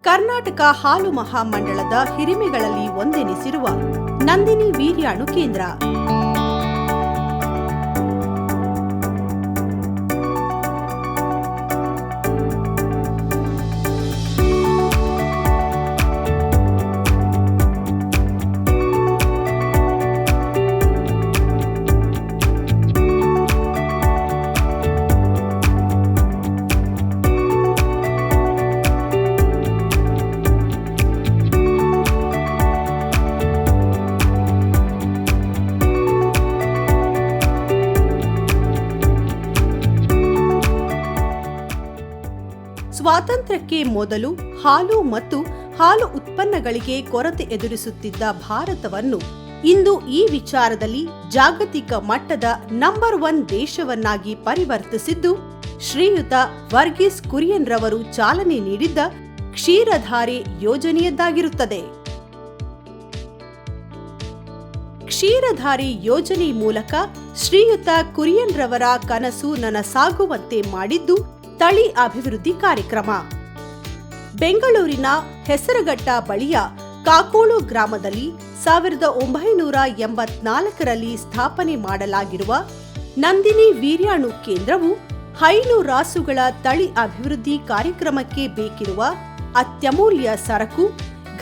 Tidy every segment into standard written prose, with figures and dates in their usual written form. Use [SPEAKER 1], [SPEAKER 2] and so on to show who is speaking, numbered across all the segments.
[SPEAKER 1] ಕರ್ನಾಟಕ ಹಾಲು ಮಹಾಮಂಡಳದ ಹಿರಿಮೆಗಳಲ್ಲಿ ಒಂದೆನಿಸಿರುವ ನಂದಿನಿ ವೀರ್ಯಾಣು ಕೇಂದ್ರ. ಸ್ವಾತಂತ್ರ್ಯಕ್ಕೆ ಮೊದಲು ಹಾಲು ಮತ್ತು ಹಾಲು ಉತ್ಪನ್ನಗಳಿಗೆ ಕೊರತೆ ಎದುರಿಸುತ್ತಿದ್ದ ಭಾರತವನ್ನು ಇಂದು ಈ ವಿಚಾರದಲ್ಲಿ ಜಾಗತಿಕ ಮಟ್ಟದ ನಂಬರ್ 1 ದೇಶವನ್ನಾಗಿ ಪರಿವರ್ತಿಸಿದ್ದು ಶ್ರೀಯುತ ವರ್ಗೀಸ್ ಕುರಿಯನ್ ರವರು ಚಾಲನೆ ನೀಡಿದ್ದ ಕ್ಷೀರಧಾರೆ ಯೋಜನೆಯದ್ದಾಗಿರುತ್ತದೆ. ಕ್ಷೀರಧಾರೆ ಯೋಜನೆ ಮೂಲಕ ಶ್ರೀಯುತ ಕುರಿಯನ್ ರವರ ಕನಸು ನನಸಾಗುವಂತೆ ಮಾಡಿದ್ದು ತಳಿ ಅಭಿವೃದ್ಧಿ ಕಾರ್ಯಕ್ರಮ. ಬೆಂಗಳೂರಿನ ಹೆಸರಘಟ್ಟ ಬಳಿಯ ಕಾಕೋಳು ಗ್ರಾಮದಲ್ಲಿ 1984ರಲ್ಲಿ ಸ್ಥಾಪನೆ ಮಾಡಲಾಗಿರುವ ನಂದಿನಿ ವೀರ್ಯಾಣು ಕೇಂದ್ರವು ಹೈನು ರಾಸುಗಳ ತಳಿ ಅಭಿವೃದ್ಧಿ ಕಾರ್ಯಕ್ರಮಕ್ಕೆ ಬೇಕಿರುವ ಅತ್ಯಮೂಲ್ಯ ಸರಕು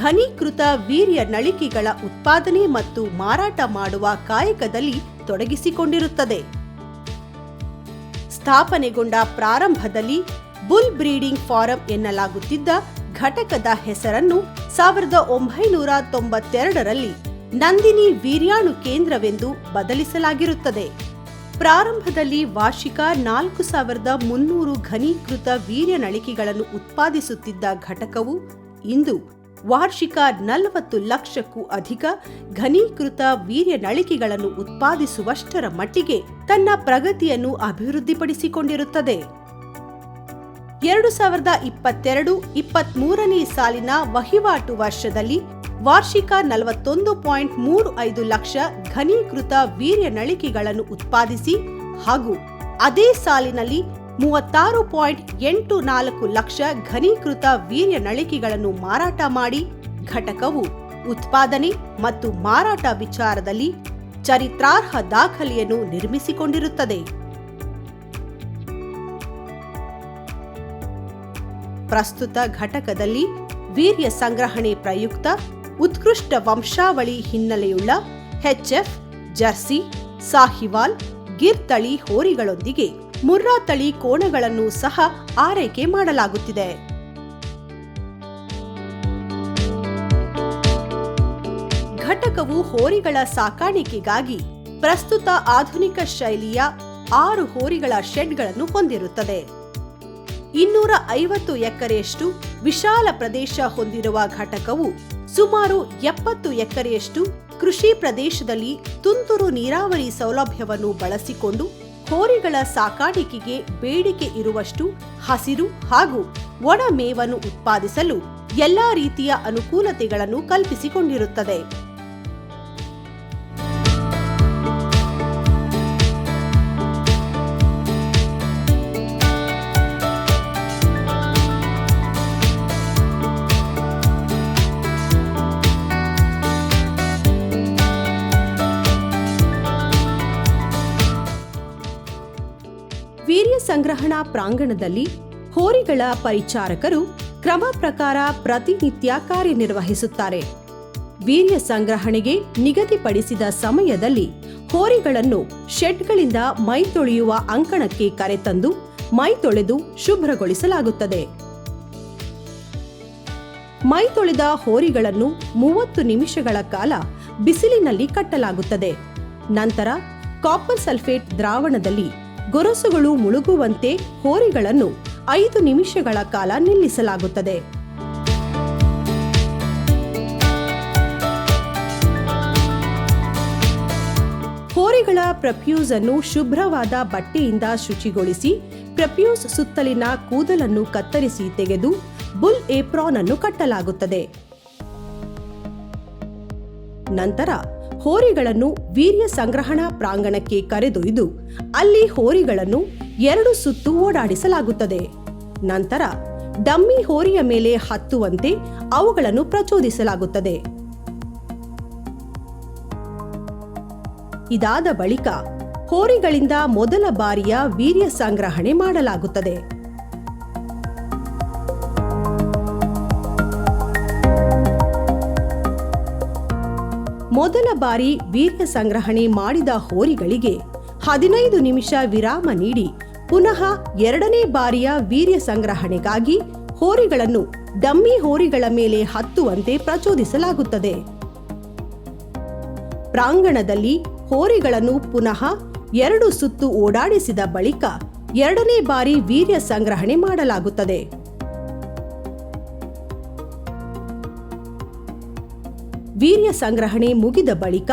[SPEAKER 1] ಘನೀಕೃತ ವೀರ್ಯ ನಳಿಕೆಗಳ ಉತ್ಪಾದನೆ ಮತ್ತು ಮಾರಾಟ ಮಾಡುವ ಕಾಯಕದಲ್ಲಿ ತೊಡಗಿಸಿಕೊಂಡಿರುತ್ತದೆ. ಸ್ಥಾಪನೆಗೊಂಡ ಪ್ರಾರಂಭದಲ್ಲಿ ಬುಲ್ ಬ್ರೀಡಿಂಗ್ ಫಾರಂ ಎನ್ನಲಾಗುತ್ತಿದ್ದ ಘಟಕದ ಹೆಸರನ್ನು 1992ರಲ್ಲಿ ನಂದಿನಿ ವೀರ್ಯಾಣು ಕೇಂದ್ರವೆಂದು ಬದಲಿಸಲಾಗಿರುತ್ತದೆ. ಪ್ರಾರಂಭದಲ್ಲಿ ವಾರ್ಷಿಕ 4300 ಘನೀಕೃತ ವೀರ್ಯ ನಳಿಕೆಗಳನ್ನು ಉತ್ಪಾದಿಸುತ್ತಿದ್ದ ಘಟಕವು ಇಂದು ವಾರ್ಷಿಕ 40 ಲಕ್ಷಕ್ಕೂ ಅಧಿಕ ಘನೀಕೃತ ವೀರ್ಯ ನಳಿಕೆಗಳನ್ನು ಉತ್ಪಾದಿಸುವಷ್ಟರ ಮಟ್ಟಿಗೆ ತನ್ನ ಪ್ರಗತಿಯನ್ನು ಅಭಿವೃದ್ಧಿಪಡಿಸಿಕೊಂಡಿರುತ್ತದೆ. 2022-23ನೇ ಸಾಲಿನ ವಹಿವಾಟು ವರ್ಷದಲ್ಲಿ ವಾರ್ಷಿಕ 41.35 ಲಕ್ಷ ಘನೀಕೃತ ವೀರ್ಯ ನಳಿಕೆಗಳನ್ನು ಉತ್ಪಾದಿಸಿ ಹಾಗೂ ಅದೇ ಸಾಲಿನಲ್ಲಿ 36.84 ಲಕ್ಷ ಘನೀಕೃತ ವೀರ್ಯ ನಳಿಕೆಗಳನ್ನು ಮಾರಾಟ ಮಾಡಿ ಘಟಕವು ಉತ್ಪಾದನೆ ಮತ್ತು ಮಾರಾಟ ವಿಚಾರದಲ್ಲಿ ಚರಿತ್ರಾರ್ಹ ದಾಖಲೆಯನ್ನು ನಿರ್ಮಿಸಿಕೊಂಡಿರುತ್ತದೆ. ಪ್ರಸ್ತುತ ಘಟಕದಲ್ಲಿ ವೀರ್ಯ ಸಂಗ್ರಹಣೆ ಪ್ರಯುಕ್ತ ಉತ್ಕೃಷ್ಟ ವಂಶಾವಳಿ ಹಿನ್ನೆಲೆಯುಳ್ಳ HF, ಜರ್ಸಿ, ಸಾಹಿವಾಲ್, ಗಿರ್ ತಳಿ ಹೋರಿಗಳೊಂದಿಗೆ ಮುರ್ರಾ ತಳಿ ಕೋಣಗಳನ್ನು ಸಹ ಆರೈಕೆ ಮಾಡಲಾಗುತ್ತಿದೆ. ಘಟಕವು ಹೋರಿಗಳ ಸಾಕಾಣಿಕೆಗಾಗಿ ಪ್ರಸ್ತುತ ಆಧುನಿಕ ಶೈಲಿಯ 6 ಹೋರಿಗಳ ಶೆಡ್ಗಳನ್ನು ಹೊಂದಿರುತ್ತದೆ. 250 ಎಕರೆಯಷ್ಟು ವಿಶಾಲ ಪ್ರದೇಶ ಹೊಂದಿರುವ ಘಟಕವು ಸುಮಾರು 70 ಎಕರೆಯಷ್ಟು ಕೃಷಿ ಪ್ರದೇಶದಲ್ಲಿ ತುಂತುರು ನೀರಾವರಿ ಸೌಲಭ್ಯವನ್ನು ಬಳಸಿಕೊಂಡು ಹೋರಿಗಳ ಸಾಕಾಣಿಕೆಗೆ ಬೇಡಿಕೆ ಇರುವಷ್ಟು ಹಸಿರು ಹಾಗೂ ಒಣ ಮೇವನ್ನು ಉತ್ಪಾದಿಸಲು ಎಲ್ಲಾ ರೀತಿಯ ಅನುಕೂಲತೆಗಳನ್ನು ಕಲ್ಪಿಸಿಕೊಂಡಿರುತ್ತದೆ. ವೀರ್ಯ ಸಂಗ್ರಹಣಾ ಪ್ರಾಂಗಣದಲ್ಲಿ ಹೋರಿಗಳ ಪರಿಚಾರಕರು ಕ್ರಮ ಪ್ರಕಾರ ಪ್ರತಿನಿತ್ಯ ಕಾರ್ಯನಿರ್ವಹಿಸುತ್ತಾರೆ. ವೀರ್ಯ ಸಂಗ್ರಹಣೆಗೆ ನಿಗದಿಪಡಿಸಿದ ಸಮಯದಲ್ಲಿ ಹೋರಿಗಳನ್ನು ಶೆಡ್ಗಳಿಂದ ಮೈ ತೊಳೆಯುವ ಅಂಕಣಕ್ಕೆ ಕರೆತಂದು ಮೈ ತೊಳೆದು ಶುಭ್ರಗೊಳಿಸಲಾಗುತ್ತದೆ. ಮೈ ತೊಳೆದ ಹೋರಿಗಳನ್ನು 30 ನಿಮಿಷಗಳ ಕಾಲ ಬಿಸಿಲಿನಲ್ಲಿ ಕಟ್ಟಲಾಗುತ್ತದೆ. ನಂತರ ಕಾಪರ್ ಸಲ್ಫೇಟ್ ದ್ರಾವಣದಲ್ಲಿ ಗೊರಸುಗಳು ಮುಳುಗುವಂತೆ ಹೋರಿಗಳನ್ನು 5 ನಿಮಿಷಗಳ ಕಾಲ ನಿಲ್ಲಿಸಲಾಗುತ್ತದೆ. ಹೋರಿಗಳ ಪ್ರಪ್ಯೂಸ್ ಅನ್ನು ಶುಭ್ರವಾದ ಬಟ್ಟೆಯಿಂದ ಶುಚಿಗೊಳಿಸಿ ಪ್ರಪ್ಯೂಸ್ ಸುತ್ತಲಿನ ಕೂದಲನ್ನು ಕತ್ತರಿಸಿ ತೆಗೆದು ಬುಲ್ ಏಪ್ರಾನ್ ಅನ್ನು ಕಟ್ಟಲಾಗುತ್ತದೆ. ನಂತರ ಹೋರಿಗಳನ್ನು ವೀರ್ಯ ಸಂಗ್ರಹಣಾ ಪ್ರಾಂಗಣಕ್ಕೆ ಕರೆದೊಯ್ದು ಅಲ್ಲಿ ಹೋರಿಗಳನ್ನು 2 ಸುತ್ತು ಓಡಾಡಿಸಲಾಗುತ್ತದೆ. ನಂತರ ಡಮ್ಮಿ ಹೋರಿಯ ಮೇಲೆ ಹತ್ತುವಂತೆ ಅವುಗಳನ್ನು ಪ್ರಚೋದಿಸಲಾಗುತ್ತದೆ. ಇದಾದ ಬಳಿಕ ಹೋರಿಗಳಿಂದ ಮೊದಲ ಬಾರಿಯ ವೀರ್ಯ ಸಂಗ್ರಹಣೆ ಮಾಡಲಾಗುತ್ತದೆ. ಮೊದಲ ಬಾರಿ ವೀರ್ಯ ಸಂಗ್ರಹಣೆ ಮಾಡಿದ ಹೋರಿಗಳಿಗೆ 15 ನಿಮಿಷ ವಿರಾಮ ನೀಡಿ ಪುನಃ ಎರಡನೇ ಬಾರಿಯ ವೀರ್ಯ ಸಂಗ್ರಹಣೆಗಾಗಿ ಹೋರಿಗಳನ್ನು ಡಮ್ಮಿ ಹೋರಿಗಳ ಮೇಲೆ ಹತ್ತುವಂತೆ ಪ್ರಚೋದಿಸಲಾಗುತ್ತದೆ. ಪ್ರಾಂಗಣದಲ್ಲಿ ಹೋರಿಗಳನ್ನು ಪುನಃ 2 ಸುತ್ತು ಓಡಾಡಿಸಿದ ಬಳಿಕ ಎರಡನೇ ಬಾರಿ ವೀರ್ಯ ಸಂಗ್ರಹಣೆ ಮಾಡಲಾಗುತ್ತದೆ. ವೀರ್ಯ ಸಂಗ್ರಹಣೆ ಮುಗಿದ ಬಳಿಕ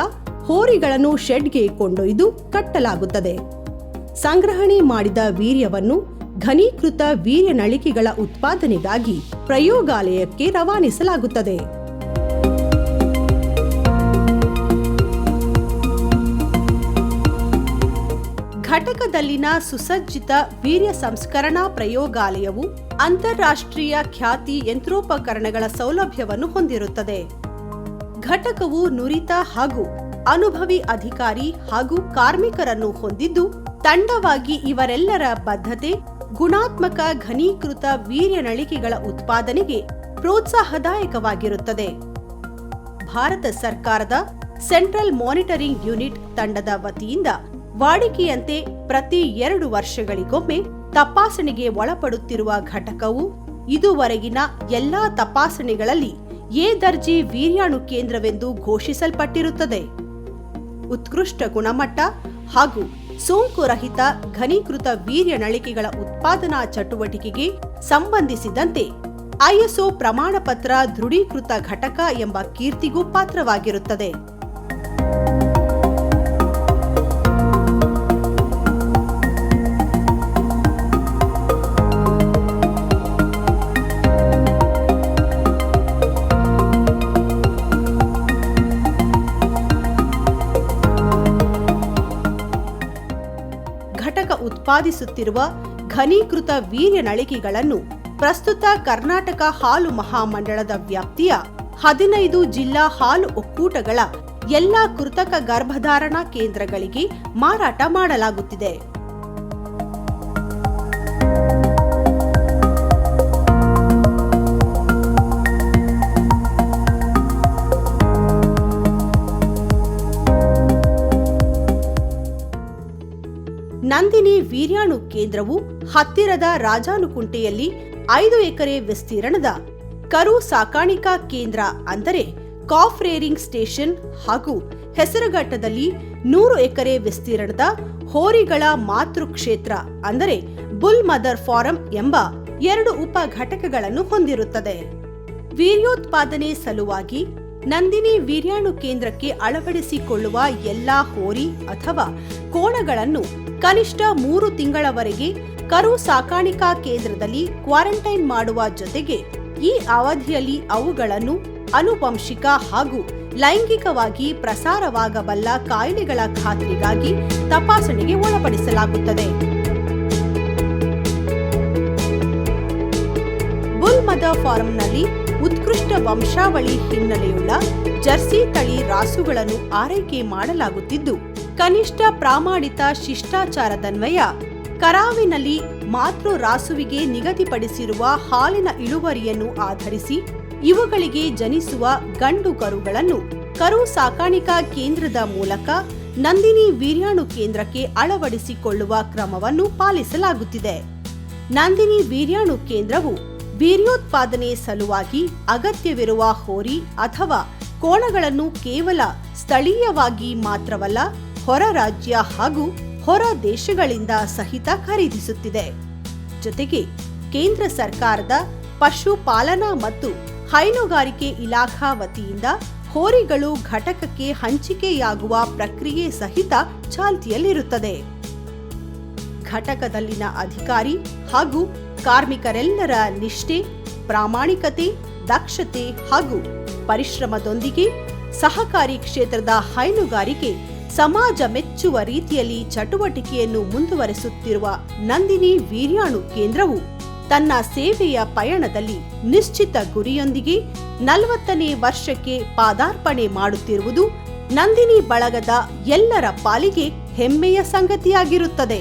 [SPEAKER 1] ಹೋರಿಗಳನ್ನು ಶೆಡ್ಗೆ ಕೊಂಡೊಯ್ದು ಕಟ್ಟಲಾಗುತ್ತದೆ. ಸಂಗ್ರಹಣೆ ಮಾಡಿದ ವೀರ್ಯವನ್ನು ಘನೀಕೃತ ವೀರ್ಯ ನಳಿಕೆಗಳ ಉತ್ಪಾದನೆಗಾಗಿ ಪ್ರಯೋಗಾಲಯಕ್ಕೆ ರವಾನಿಸಲಾಗುತ್ತದೆ. ಘಟಕದಲ್ಲಿನ ಸುಸಜ್ಜಿತ ವೀರ್ಯ ಸಂಸ್ಕರಣಾ ಪ್ರಯೋಗಾಲಯವು ಅಂತಾರಾಷ್ಟ್ರೀಯ ಖ್ಯಾತಿ ಯಂತ್ರೋಪಕರಣಗಳ ಸೌಲಭ್ಯವನ್ನು ಹೊಂದಿರುತ್ತದೆ. ಘಟಕವು ನುರಿತ ಹಾಗೂ ಅನುಭವಿ ಅಧಿಕಾರಿ ಹಾಗೂ ಕಾರ್ಮಿಕರನ್ನು ಹೊಂದಿದ್ದು, ತಂಡವಾಗಿ ಇವರೆಲ್ಲರ ಬದ್ಧತೆ ಗುಣಾತ್ಮಕ ಘನೀಕೃತ ವೀರ್ಯ ನಳಿಕೆಗಳ ಉತ್ಪಾದನೆಗೆ ಪ್ರೋತ್ಸಾಹದಾಯಕವಾಗಿರುತ್ತದೆ. ಭಾರತ ಸರ್ಕಾರದ ಸೆಂಟ್ರಲ್ ಮಾನಿಟರಿಂಗ್ ಯೂನಿಟ್ ತಂಡದ ವತಿಯಿಂದ ವಾಡಿಕೆಯಂತೆ ಪ್ರತಿ 2 ವರ್ಷಗಳಿಗೊಮ್ಮೆ ತಪಾಸಣೆಗೆ ಒಳಪಡುತ್ತಿರುವ ಘಟಕವು ಇದುವರೆಗಿನ ಎಲ್ಲಾ ತಪಾಸಣೆಗಳಲ್ಲಿ ಎ ದರ್ಜೆ ವೀರ್ಯಾಣು ಕೇಂದ್ರವೆಂದು ಘೋಷಿಸಲ್ಪಟ್ಟಿರುತ್ತದೆ. ಉತ್ಕೃಷ್ಟ ಗುಣಮಟ್ಟ ಹಾಗೂ ಸೋಂಕುರಹಿತ ಘನೀಕೃತ ವೀರ್ಯ ನಳಿಕೆಗಳ ಉತ್ಪಾದನಾ ಚಟುವಟಿಕೆಗೆ ಸಂಬಂಧಿಸಿದಂತೆ ಐಎಸ್ಒ ಪ್ರಮಾಣಪತ್ರ ದೃಢೀಕೃತ ಘಟಕ ಎಂಬ ಕೀರ್ತಿಗೂ ಪಾತ್ರವಾಗಿರುತ್ತದೆ. ಘಟಕ ಉತ್ಪಾದಿಸುತ್ತಿರುವ ಘನೀಕೃತ ವೀರ್ಯ ನಳಿಕೆಗಳನ್ನು ಪ್ರಸ್ತುತ ಕರ್ನಾಟಕ ಹಾಲು ಮಹಾಮಂಡಳದ ವ್ಯಾಪ್ತಿಯ 15 ಜಿಲ್ಲಾ ಹಾಲು ಒಕ್ಕೂಟಗಳ ಎಲ್ಲಾ ಕೃತಕ ಗರ್ಭಧಾರಣಾ ಕೇಂದ್ರಗಳಿಗೆ ಮಾರಾಟ ಮಾಡಲಾಗುತ್ತಿದೆ. ನಂದಿನಿ ವೀರ್ಯಾಣು ಕೇಂದ್ರವು ಹತ್ತಿರದ ರಾಜಾನುಕುಂಟೆಯಲ್ಲಿ 5 ಎಕರೆ ವಿಸ್ತೀರ್ಣದ ಕರು ಸಾಕಾಣಿಕಾ ಕೇಂದ್ರ ಅಂದರೆ ಕಾಫ್ ರೇರಿಂಗ್ ಸ್ಟೇಷನ್ ಹಾಗೂ ಹೆಸರಘಟ್ಟದಲ್ಲಿ 100 ಎಕರೆ ವಿಸ್ತೀರ್ಣದ ಹೋರಿಗಳ ಮಾತೃಕ್ಷೇತ್ರ ಅಂದರೆ ಬುಲ್ ಮದರ್ ಫಾರಂ ಎಂಬ 2 ಉಪ ಘಟಕಗಳನ್ನು ಹೊಂದಿರುತ್ತದೆ. ವೀರ್ಯೋತ್ಪಾದನೆ ಸಲುವಾಗಿ ನಂದಿನಿ ವೀರ್ಯಾಣು ಕೇಂದ್ರಕ್ಕೆ ಅಳವಡಿಸಿಕೊಳ್ಳುವ ಎಲ್ಲಾ ಹೋರಿ ಅಥವಾ ಕೋಣಗಳನ್ನು ಕನಿಷ್ಠ 3 ತಿಂಗಳವರೆಗೆ ಕರು ಸಾಕಾಣಿಕಾ ಕೇಂದ್ರದಲ್ಲಿ ಕ್ವಾರಂಟೈನ್ ಮಾಡುವ ಜೊತೆಗೆ ಈ ಅವಧಿಯಲ್ಲಿ ಅವುಗಳನ್ನು ಆನುವಂಶಿಕ ಹಾಗೂ ಲೈಂಗಿಕವಾಗಿ ಪ್ರಸಾರವಾಗಬಲ್ಲ ಕಾಯಿಲೆಗಳ ಖಾತ್ರಿಗಾಗಿ ತಪಾಸಣೆಗೆ ಒಳಪಡಿಸಲಾಗುತ್ತದೆ. ಬುಲ್ ಮದರ್ ಫಾರಂನಲ್ಲಿ ಉತ್ಕೃಷ್ಟ ವಂಶಾವಳಿ ಹಿನ್ನೆಲೆಯುಳ್ಳ ಜರ್ಸಿ ತಳಿ ರಾಸುಗಳನ್ನು ಆರೈಕೆ ಮಾಡಲಾಗುತ್ತಿದ್ದು, ಕನಿಷ್ಠ ಪ್ರಾಮಾಣಿತ ಶಿಷ್ಟಾಚಾರದನ್ವಯ ಕರಾವಿನಲ್ಲಿ ಮಾತೃ ರಾಸುವಿಗೆ ನಿಗದಿಪಡಿಸಿರುವ ಹಾಲಿನ ಇಳುವರಿಯನ್ನು ಆಧರಿಸಿ ಇವುಗಳಿಗೆ ಜನಿಸುವ ಗಂಡು ಕರುಗಳನ್ನು ಕರು ಸಾಕಾಣಿಕಾ ಕೇಂದ್ರದ ಮೂಲಕ ನಂದಿನಿ ವೀರ್ಯಾಣು ಕೇಂದ್ರಕ್ಕೆ ಅಳವಡಿಸಿಕೊಳ್ಳುವ ಕ್ರಮವನ್ನು ಪಾಲಿಸಲಾಗುತ್ತಿದೆ. ನಂದಿನಿ ವೀರ್ಯಾಣು ಕೇಂದ್ರವು ವೀರ್ಯೋತ್ಪಾದನೆ ಸಲುವಾಗಿ ಅಗತ್ಯವಿರುವ ಹೋರಿ ಅಥವಾ ಕೋಣಗಳನ್ನು ಕೇವಲ ಸ್ಥಳೀಯವಾಗಿ ಮಾತ್ರವಲ್ಲ, ಹೊರ ರಾಜ್ಯ ಹಾಗೂ ಹೊರ ದೇಶಗಳಿಂದ ಸಹಿತ ಖರೀದಿಸುತ್ತಿದೆ. ಜೊತೆಗೆ ಕೇಂದ್ರ ಸರ್ಕಾರದ ಪಶುಪಾಲನಾ ಮತ್ತು ಹೈನುಗಾರಿಕೆ ಇಲಾಖಾ ವತಿಯಿಂದ ಹೋರಿಗಳು ಘಟಕಕ್ಕೆ ಹಂಚಿಕೆಯಾಗುವ ಪ್ರಕ್ರಿಯೆ ಸಹಿತ ಚಾಲ್ತಿಯಲ್ಲಿರುತ್ತದೆ. ಘಟಕದಲ್ಲಿನ ಅಧಿಕಾರಿ ಹಾಗೂ ಕಾರ್ಮಿಕರೆಲ್ಲರ ನಿಷ್ಠೆ, ಪ್ರಾಮಾಣಿಕತೆ, ದಕ್ಷತೆ ಹಾಗೂ ಪರಿಶ್ರಮದೊಂದಿಗೆ ಸಹಕಾರಿ ಕ್ಷೇತ್ರದ ಹೈನುಗಾರಿಕೆ ಸಮಾಜ ಮೆಚ್ಚುವ ರೀತಿಯಲ್ಲಿ ಚಟುವಟಿಕೆಯನ್ನು ಮುಂದುವರೆಸುತ್ತಿರುವ ನಂದಿನಿ ವೀರ್ಯಾಣು ಕೇಂದ್ರವು ತನ್ನ ಸೇವೆಯ ಪಯಣದಲ್ಲಿ ನಿಶ್ಚಿತ ಗುರಿಯೊಂದಿಗೆ 40ನೇ ವರ್ಷಕ್ಕೆ ಪಾದಾರ್ಪಣೆ ಮಾಡುತ್ತಿರುವುದು ನಂದಿನಿ ಬಳಗದ ಎಲ್ಲರ ಪಾಲಿಗೆ ಹೆಮ್ಮೆಯ ಸಂಗತಿಯಾಗಿರುತ್ತದೆ.